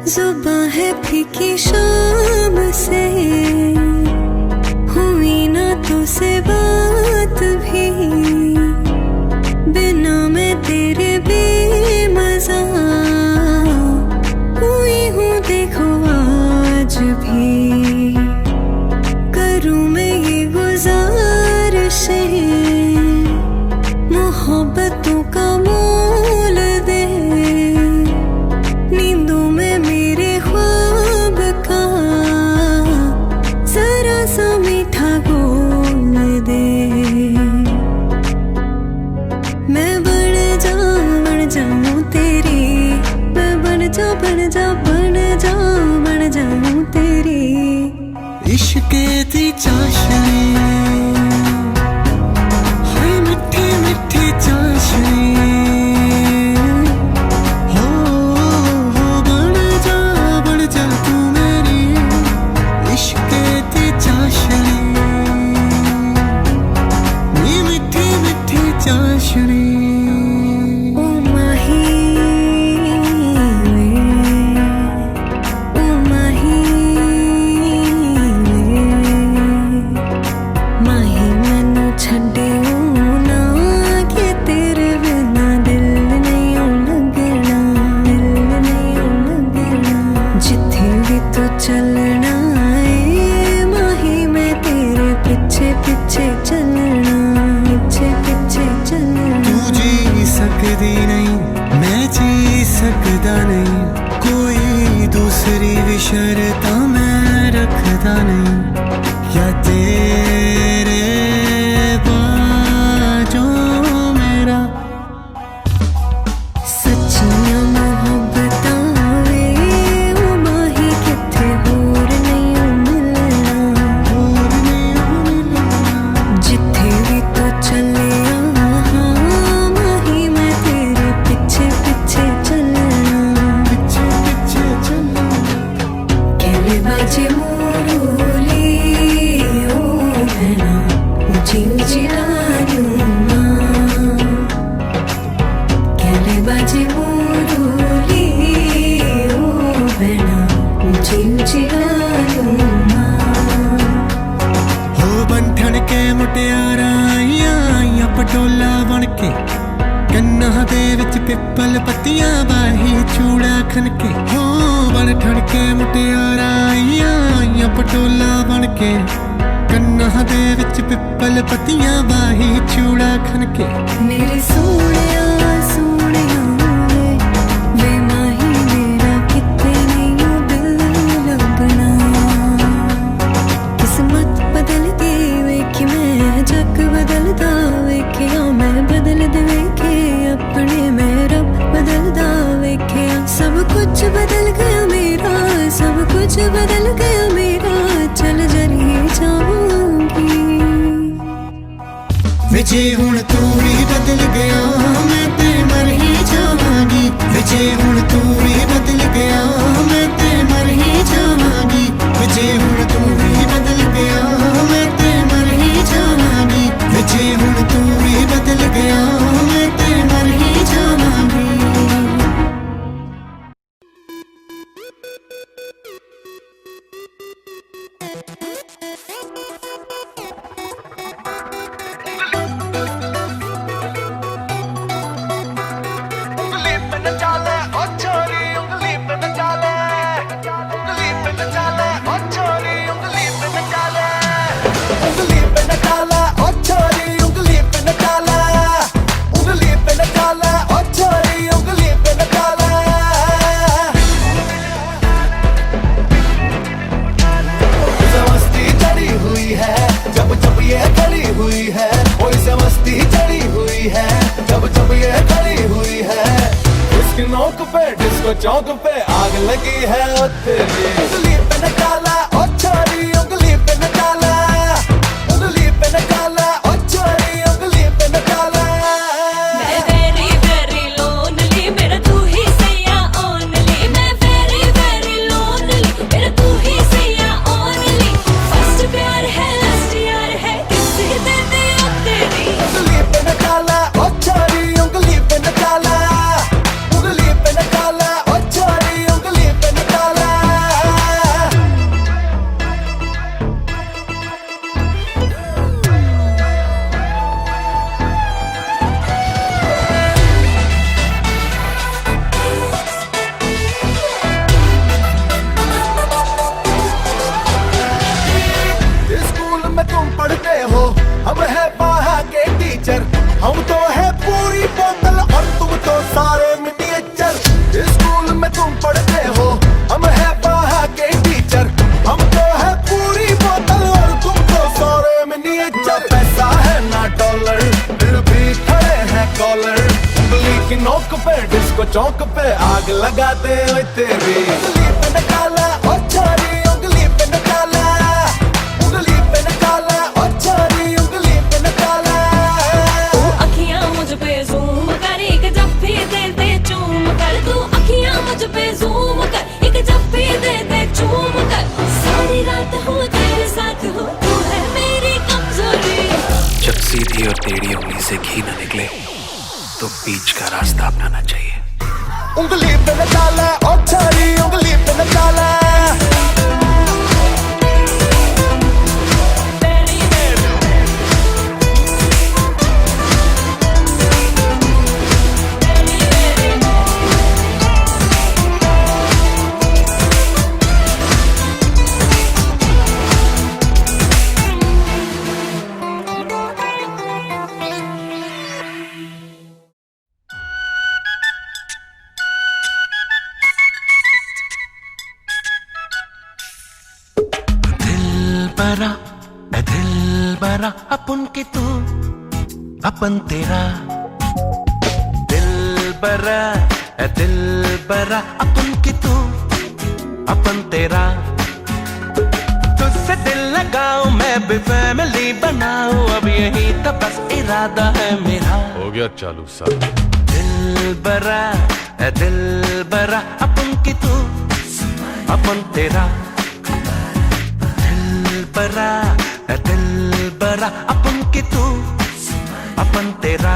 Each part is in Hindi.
जुबां है फीकी शाम से, हुई ना तुझसे बात भी, बिना मैं तेरे बेमज़ा हुई हूँ देखो आज भी। करूँ मैं ये गुज़ारिशें, मोहब्बतों का मोल दे, नींदों में मेरे ख्वाब का जरा सा मीठा घोल दे। मैं बन जाऊं तेरी, मैं बन जाऊं तेरी। इश्क दी चाशनी, हाय मिठी मिठी चाशनी, हो बन जा तू मेरी। इश्क दी चाशनी, नी मिठी मिठी चाशनी। ओ माही वे, ओ माही माही मैनू छड्डियो ना, कि तेरे बिना दिल नहीं लगना, दिल नहीं लगना। जिथे भी तू चलना है माही, मैं तेरे पीछे पीछे चलना, पीछे पीछे चलना। तू जी सकदी नहीं, मैं जी सकदा नहीं, कोई दूसरी भी शर्तां मैं रखदा नहीं। या तेरे बाजों मेरा सच्चियां मोहब्बतां वे, ओ माही किथे होर नहीं मिलना, और नहीं मिलना। जिथे भी तू चलिया हाँ माही, मैं तेरे पीछे पीछे चलना। पीछे पीछे चलना। कहले बाजे मोरूली ओ बहना, ऊंची ऊंची रानियों मां। कहले बाजे मोरूली ओ बहना, ऊंची ऊंची रानियों मां। हो बंठन के मुटियारा आईयां पटोला बन के, कन्ना दे विच पिपल पत्तियां बाही चूड़ा खनके। हो बंठन के मुटियारा आईयां पटोला बन के, कन्ना दे विच पिपल पत्तियां बाही चूड़ा खनके। मेरे सोहणिया सोहणिया वे माही, मेरा किते नहीं दिल लगना। किस्मत बदलदी वेखी मैं, जग बदलदा वेखिया मैं, बदलदे वेखे अपने मैं, रब बदलदा वेखिया। सब कुछ बदल गया मेरा, सब कुछ बदल गया मेरा, चल जरी जाऊंगी। विजे हुण तू ही बदल गया, मैं ते मर ही जावांगी। विजे हुण तू ही बदल गया, मैं ते मर ही जावांगी। विजे हुण तू ही बदल गया, मैं ते मर ही जावांगी। विजे हुण तू ही बदल गया, मैं ते मर ही जावांगी। नोक पे डिस्को चौक पे आग लगी है ओ तेरी। उंगली पे न डाला ओ छोरी, उंगली पे न डाला, उंगली पे न डाला ओ छोरी, उंगली पे न डाला। मैं वेरी वेरी लोनली, मेरा तू ही सैया ओनली। मैं वेरी वेरी लोनली, मेरा तू ही सैया ओनली। फर्स्ट प्यार है लास्ट यार है, किसी दे दे ओ तेरी। उंगली पे न डाला ओ छोरी, उंगली पे न डाला, उंगली पे न डाला ओ छोरी, उंगली पे न डाला। सारे मिनिएचर। स्कूल में तुम पढ़ते हो, हम है बाहर के टीचर। हमको है पूरी बोतल और तुमको सारे मिनिएचर। पैसा है ना डॉलर, फिर भी खड़े हैं कॉलर। उंगली की नोक पे डिस्को चौक पे आग लगाते हो तेरी। उंगली पे निकाला ओ छोरी, उंगली पे निकाला, उंगली पे निकाला ओ छोरी, उंगली पे निकाला। तू अखियां मुझ पे जूम कर, एक जफ्फी दे दे चूम कर। तू अखियां मुझ पे जूम कर, एक जफ्फी दे दे चूम कर। सारी रात हूँ तेरे साथ हूँ, तू है मेरी कमजोरी। जब सीधी और टेढ़ी उंगली से घी न निकले तो बीच का रास्ता अपनाना चाहिए। उंगली पे निकाला ओ छोरी, उंगली पे निकाला। दिल बरा अपन के तू अपन तेरा। दिल बरा अपन के तू अपन तेरा। तुझसे दिल लगाऊं मैं भी फैमिली बनाऊं, अब यही तो बस इरादा है मेरा। हो गया चालू साहब। दिल बरा अपन के तू अपन तेरा। दिल बरा अपन के तू अपन तेरा।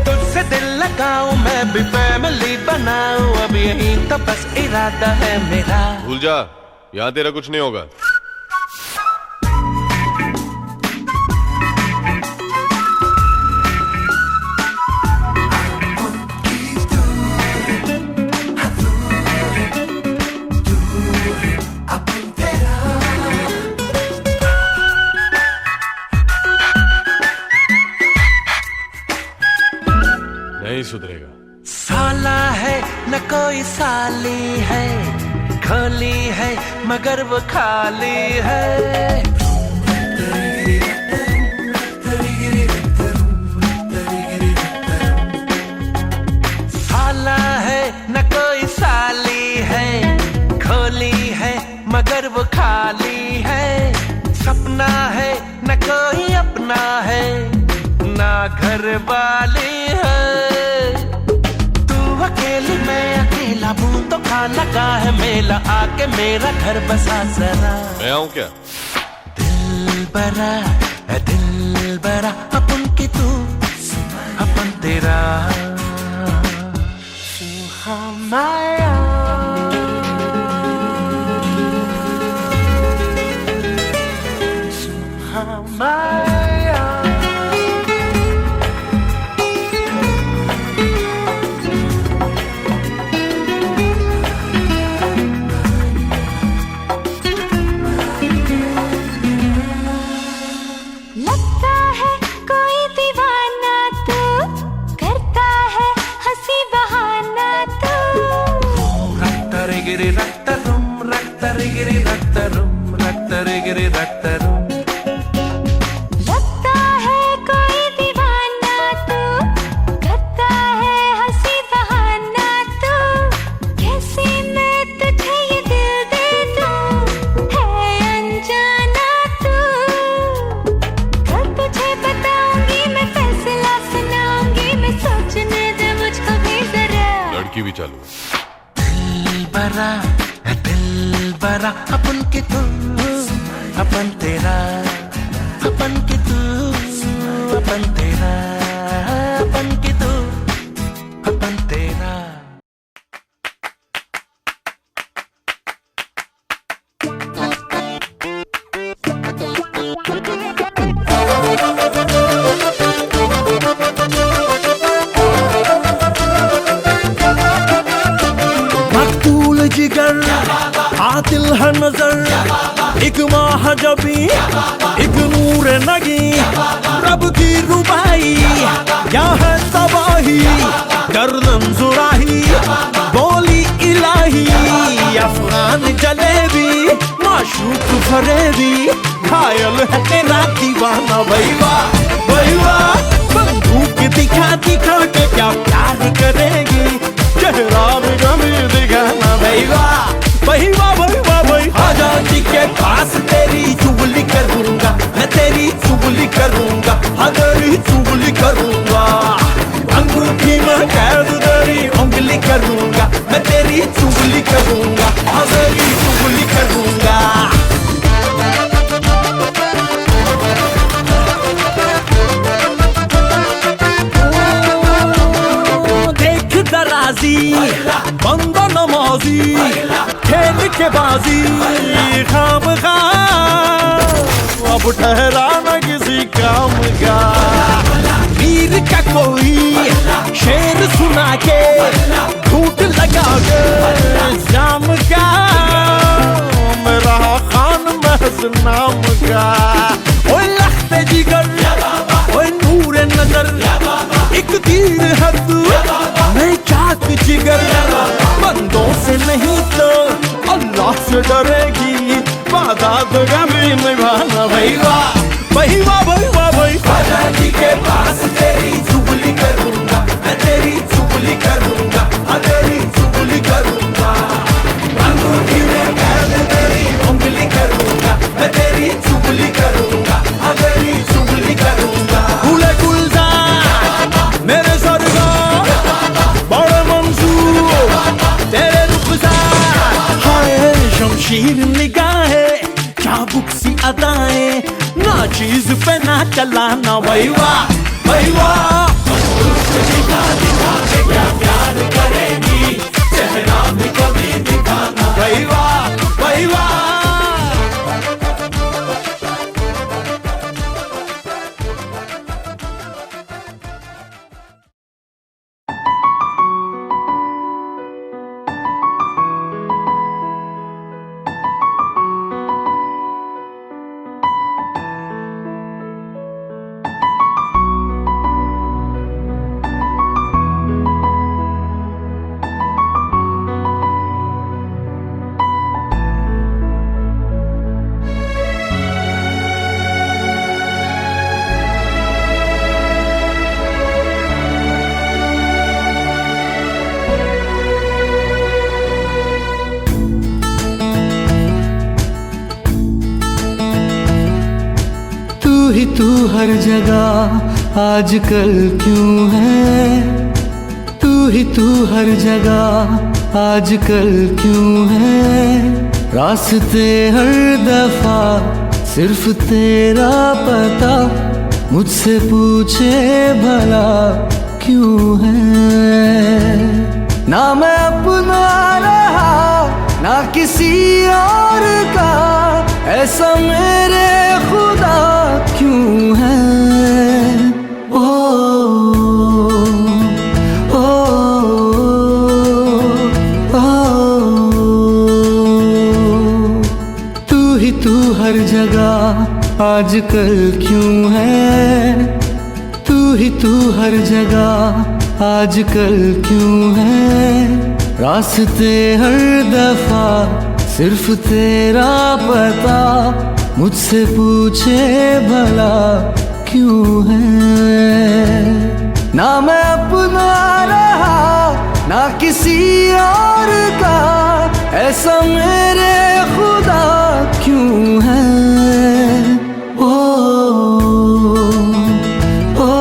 तुझसे दिल लगाऊं मैं भी फैमिली बनाऊं, अब यही तो बस इरादा है मेरा। भूल जा, यहाँ तेरा कुछ नहीं होगा। नहीं सुधरेगा। साला है न कोई साली है, खोली है मगर वो खाली है। साला है न कोई साली है, खोली है मगर वो खाली है। सपना है न कोई अपना है, ना घर वाली है। अकेली मैं अकेला हूँ तो खाना का है मेला, आके मेरा घर बसा जरा। मैं आऊँ क्या? दिल बरा अपन की तू अपन तेरा। माया माया लगता है कोई दीवाना तू, करता है हंसी बहाना तू। कैसे मैं तुझे ये दिल दे दूं, है अनजाना तू। कल तुझे बताऊंगी मैं, फैसला सुनाऊंगी मैं, सोचने दे मुझको भी जरा। लड़की भी चालू। दिल बरा अपन के तू अपन तेरा। अपन के तू अपन तेरा। अपन के तू अपन तेरा। मकतूल जिगर आतिल है नजर, एक महाजबी एक नूर नगी। रब की रुबाई क्या है तबाही, माशूक फरेबी घायल है तेरा दीवाना भैया भैया बंदूक दिखा दिखा के क्या प्यार करेगी चेहरा भी गंभीर दिखाना भैया भैया भैया भैया आजादी के पास तेरी चुगली करूंगा मैं तेरी चुगली करूंगा हाँ तेरी चुगली करूंगा अंगूठी में कैद तेरी उंगली करूंगा मैं तेरी चुगली करूंगा हाँ तेरी चुगली करूंगा देख दराजी बंदा नमाजी खेल के बाजी खाम खा अब ठहरा न किसी काम का वीर का कोई शेर सुना के झूठ लगा के शाम का मेरा खान महज नाम का ओए लख्ते जिगर ओए नूर नजर एक तीर है तू मैं चाक जिगर बंदों से नहीं तो अल्लाह से डरेगी वादा तो कभी निभाना भैया भैया भैया भैया आजादी के पास तेरी चुगली करूंगा मैं तेरी चुगली करूंगा हाँ तेरी चुगली करूंगा अंगूठी में कैद तेरी उंगली करूंगा मैं तेरी चुगली करूंगा हाँ तेरी चुगली करूंगा गुले गुलजार मेरे सरगा बड़े मंसूर तेरे रुखसार हाय शमशीर निगाहें चाबुक सी अदाएं ना चीज पे ना चलाना भैया भैया क्या प्यार करेगी चेहरा भी कभी दिखाना भैया भैया तू हर जगह आजकल क्यों है तू हर जगह आजकल क्यों है रास्ते हर दफा सिर्फ तेरा पता मुझसे पूछे भला क्यों है ना मैं अपना रहा ना किसी और का ऐसा मेरे खुदा क्यों है ओ ओ ओ तू हर जगह आजकल क्यों है तू हर जगह आजकल क्यों है रास्ते हर दफा सिर्फ तेरा पता मुझसे पूछे भला क्यों है ना मैं अपना रहा ना किसी और का ऐसा मेरे खुदा क्यों है ओ ओ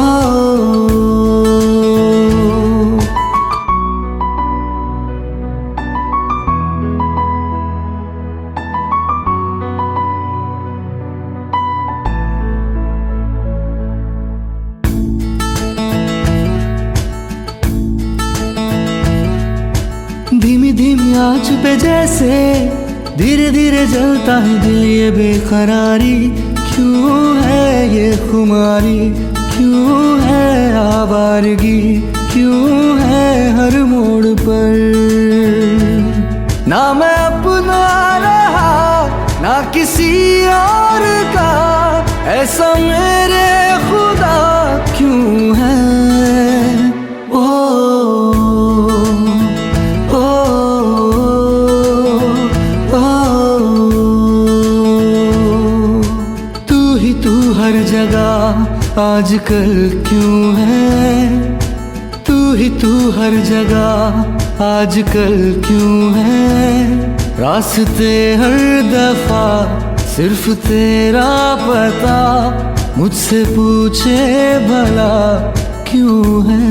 ओ धीमी धीमी आँच पे जैसे धीरे धीरे जलता है दिल ये बेकरारी क्यों है ये खुमारी क्यों है आवारगी क्यों है हर मोड़ पर ना मैं अपना रहा ना किसी और का ऐसा मेरे खुदा क्यों है ओ ओ ओ हर जगह आजकल क्यों है, तू हर जगह आजकल क्यों है। रास्ते हर दफा सिर्फ तेरा पता, मुझसे पूछे भला क्यों है।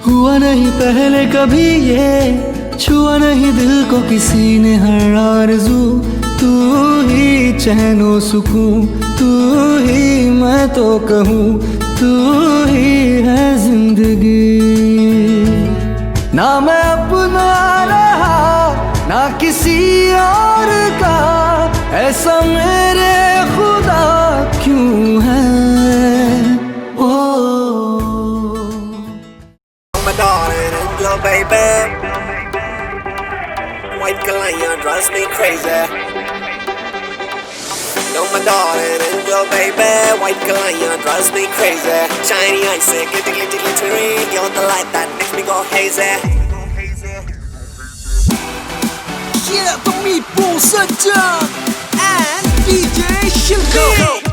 हुआ नहीं पहले कभी ये, छुआ नहीं दिल को किसी ने हर आरज़ू। तू ही चैनो सुकून, तू ही मैं तो कहूँ, तू ही है जिंदगी। ना मैं अपना रहा ना किसी और का, ऐसा मेरे खुदा क्यों है। My darling angel baby, white Kalyan drives me crazy. You're my darling angel baby, white Kalyan drives me crazy. Shiny eyes, glittering, you're the light that makes me go hazy. Yeah, the meatballs are done. And DJ Shilpi.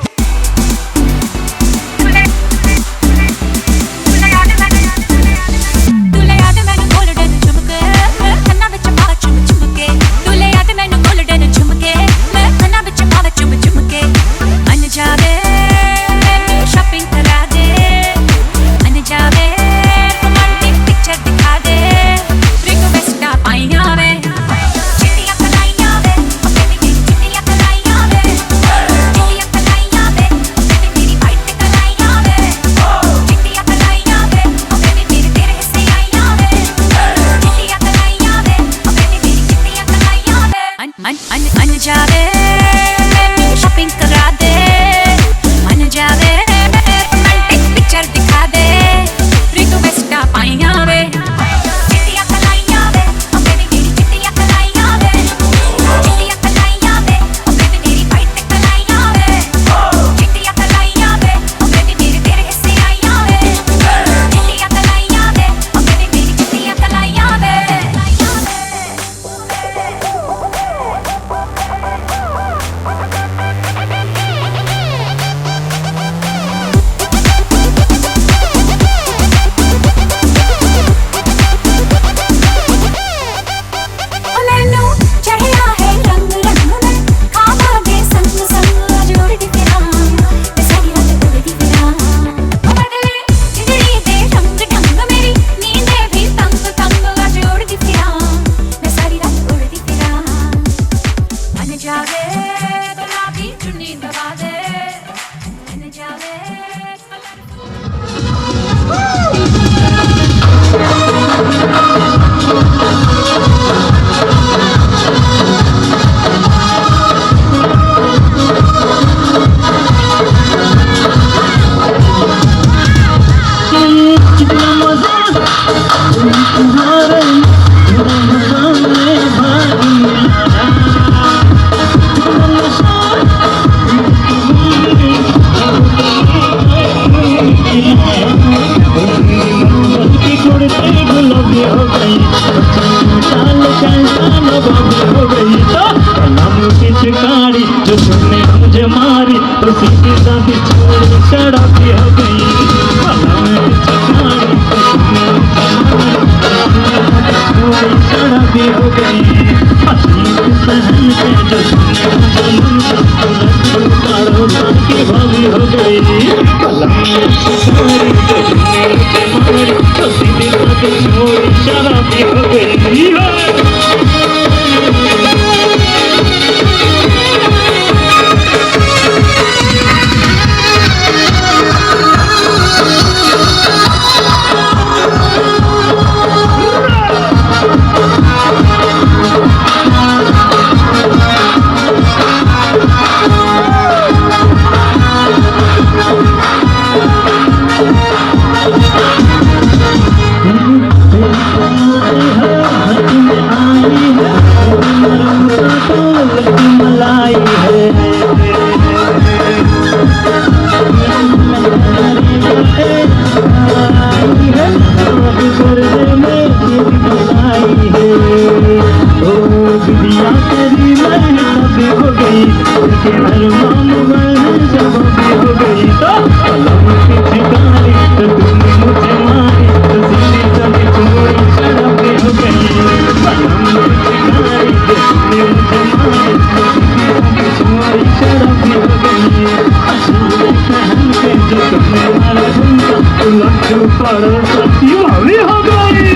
Saraswati भाभी हो गई।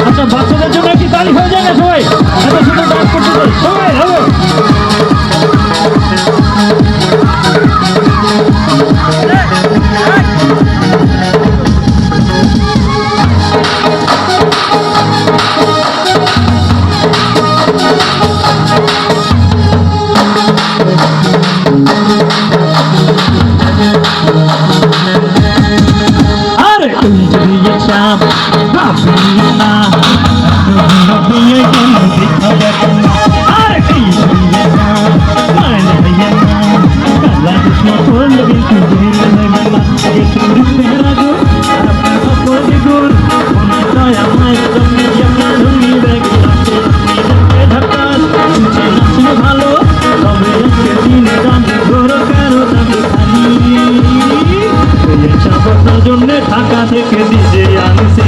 अच्छा বাচ্চাদের জন্য কি তালি হয়ে যায় না সবাই? এত সুন্দর ডান্স করতে সবাই হবে। ঢাকা থেকে নিজে আনছি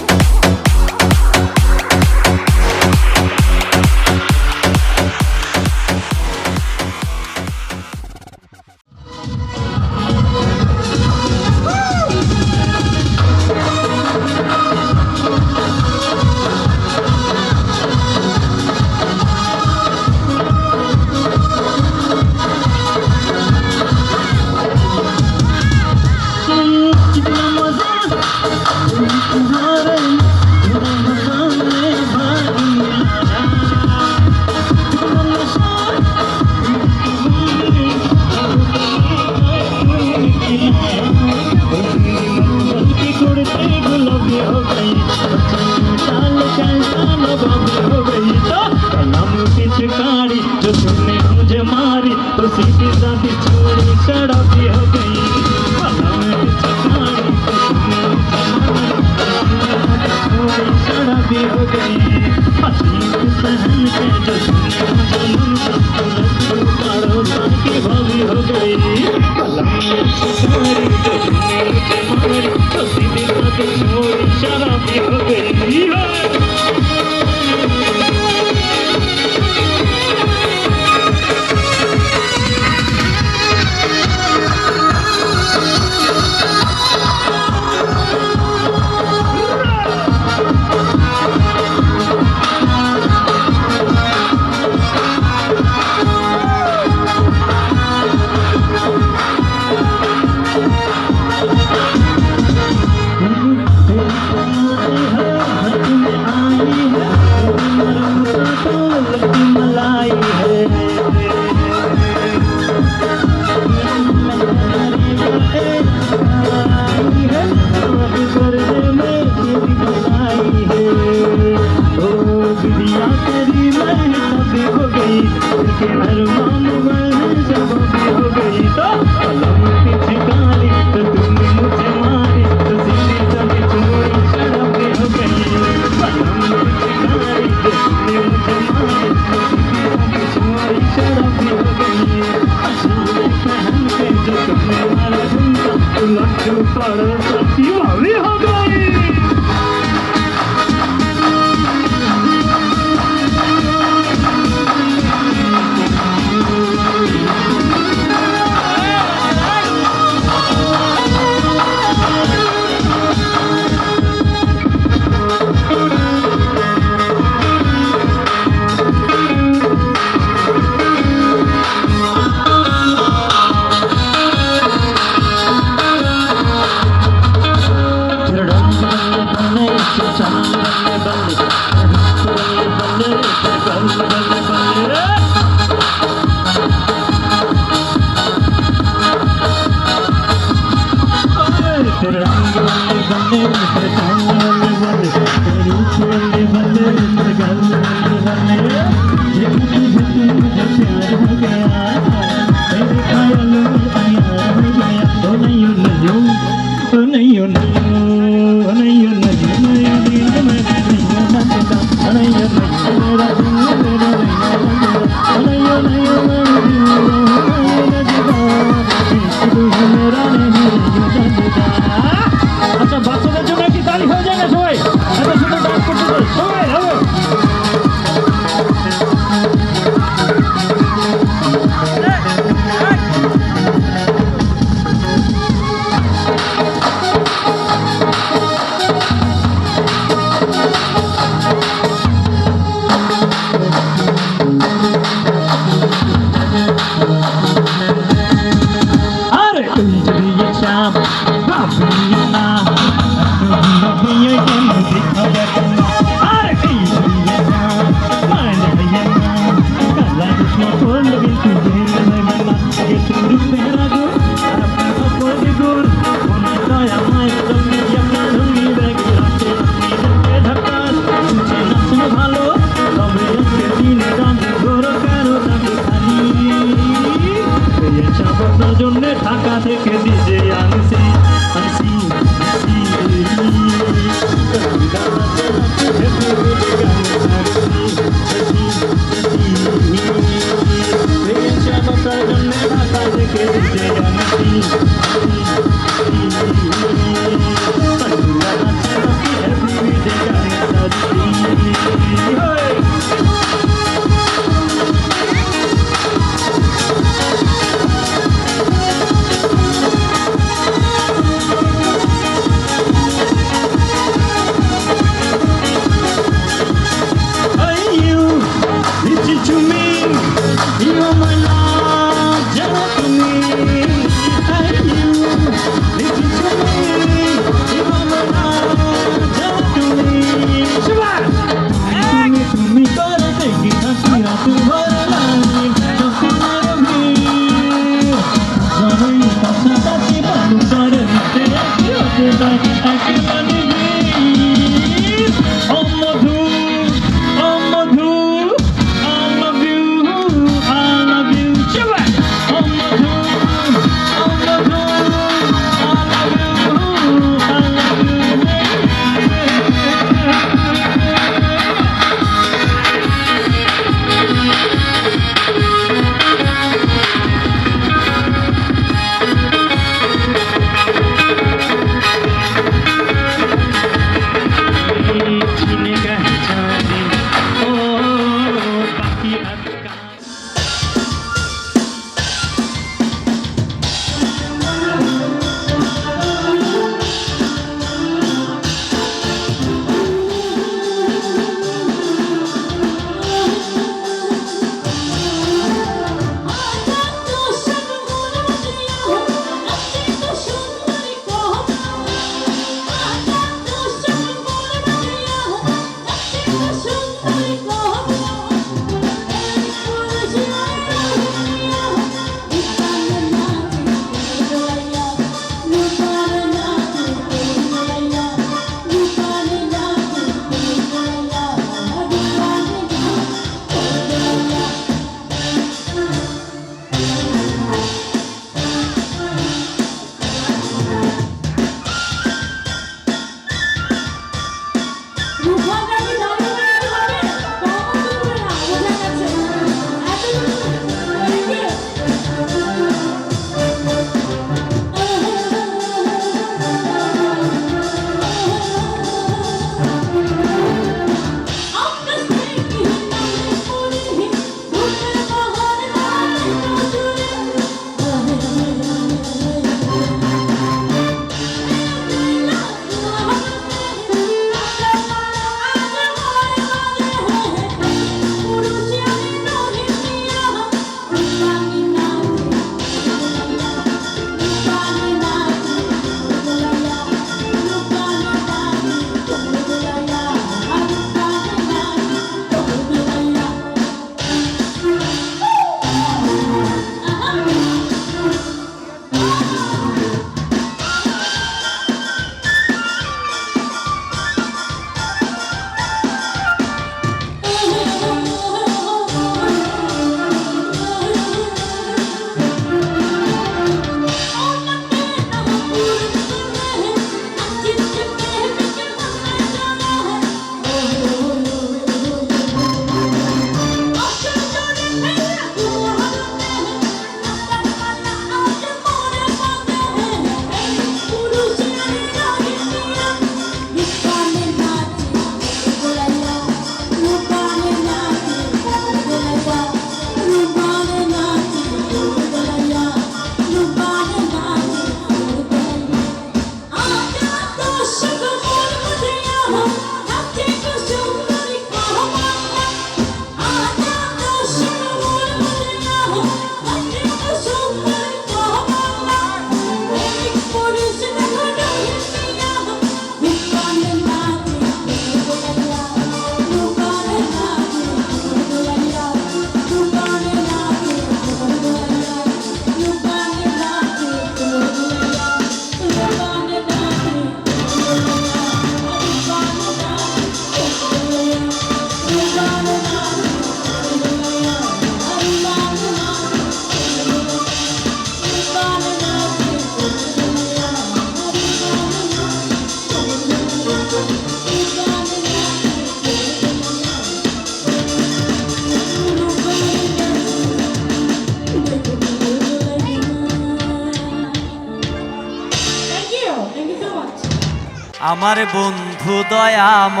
আমার বন্ধু দয়াময়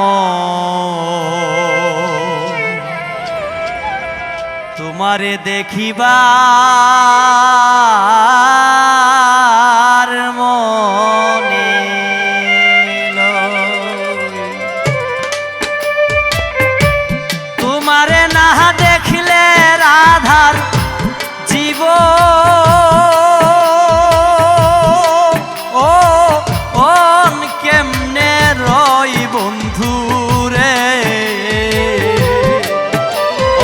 তোমারে দেখিবার মনে লয়। তোমারে না দেখিলে রাধার জীবন কেমনে রই বন্ধু রে।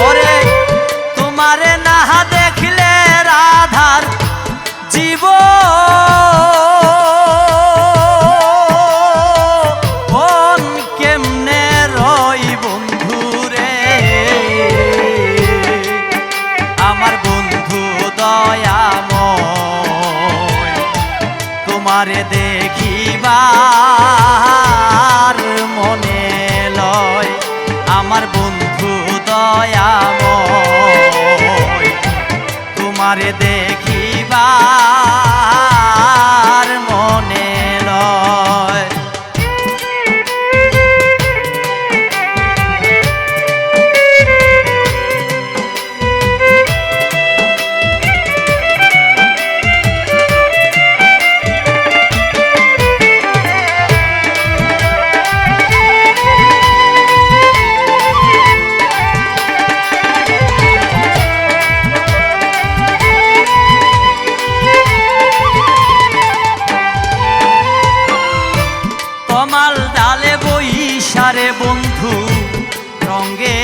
ওরে তোমারে না দেখলে রাধার জীবন কেমনে রই বন্ধু রে। আমার বন্ধু দয়াময় তোমারে দেখিবার মনে লয়। আমার বন্ধু দয়াময় তোমারে দেখিবার মনে লয়। কমাল ডালে বইসারে বন্ধু রঙে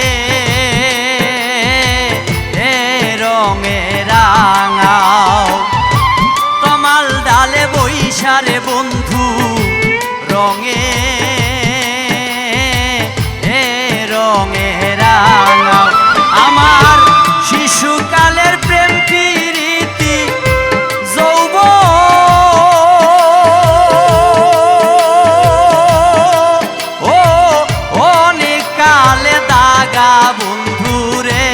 রঙে রাঙাও। কমাল ডালে বইসারে বন্ধু রঙে রঙে রাঙাও। আমার শিশুকালের প্রেম প্রীতি কালে দাগা বন্ধু রে।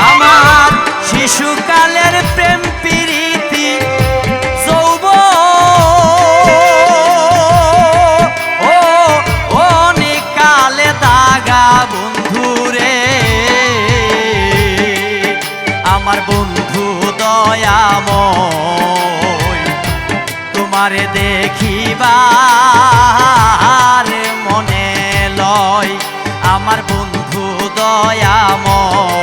আমার শিশুকালের প্রেম প্রীতি কালে দাগা বন্ধু রে। আমার বন্ধু দয়াময় তোমারে দেখিবার মনে লয়। আমার বন্ধু দয়াময়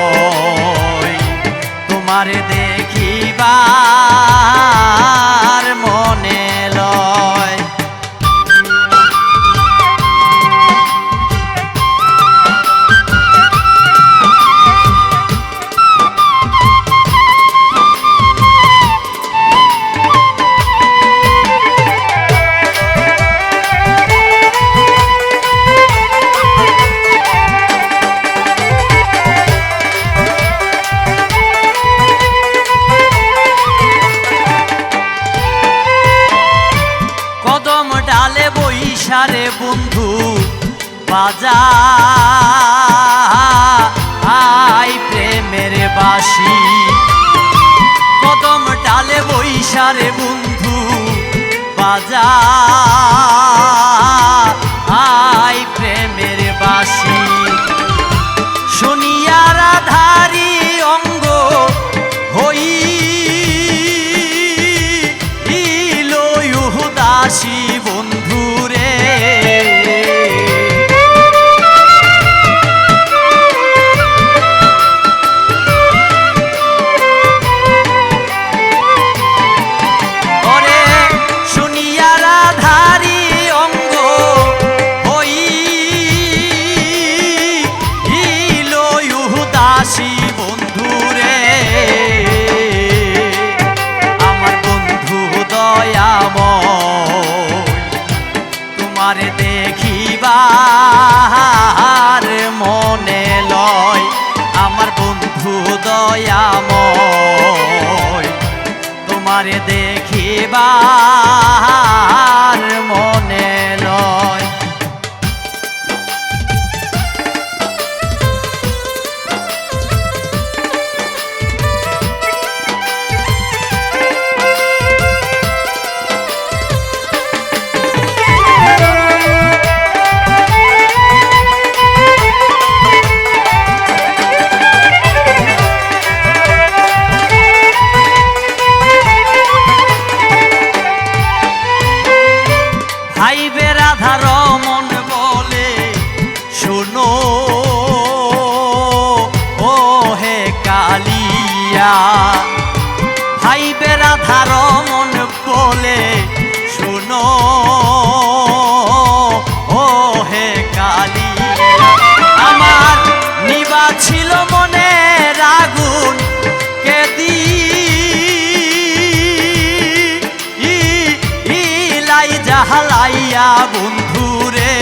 তোমারে দেখিবার মনে লয়। কদম ডালে বইসারে বন্ধু বাজা প্রেমের বাসি। কদম ডালে বইসারে বন্ধু বাজা প্রেমের বাসি। শুনিয়া রাধারি অঙ্গ হই দাসী বন্ধু রে। ওরে শুনিয়া রাধারি অঙ্গ হই দাসী বন্ধু রে। আমার বন্ধু দয়াময় তোমারে দেখিবার মনে লয়। আমার বন্ধু দয়াময় তোমারে দেখিবার মনে লয়। রাধার মন বলে শোনো ও হে কালিয়া ভাইবে রাধার মন বলে শোনো ও হে কালিয়া আমার নিবা ছিল মনে আগুন কেদি ইলাই জাহালাইয়া বন্ধুরে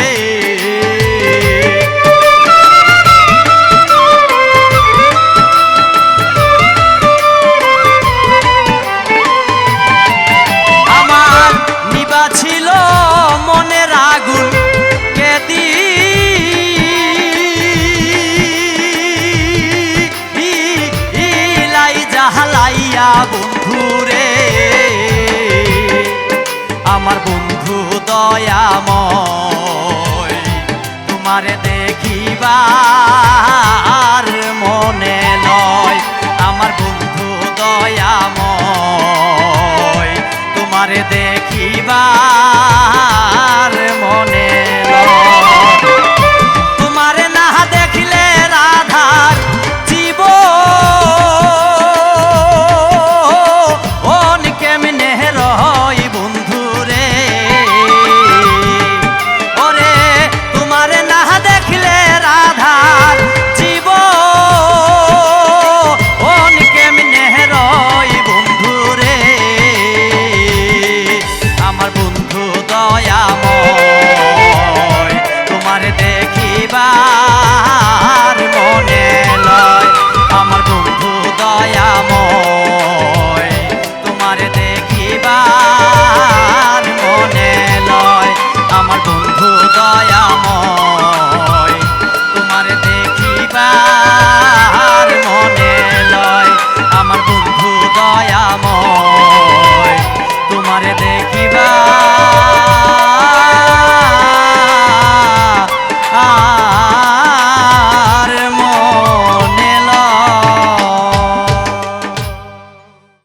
আমার নিবা ছিল মনের আগুন কেদি হালাইয়া বন্ধুরে আমার বন্ধু দয়াময় তোমারে দেখিবার মনে নয় আমার বন্ধু দয়াময় তোমারে দেখিবার মনে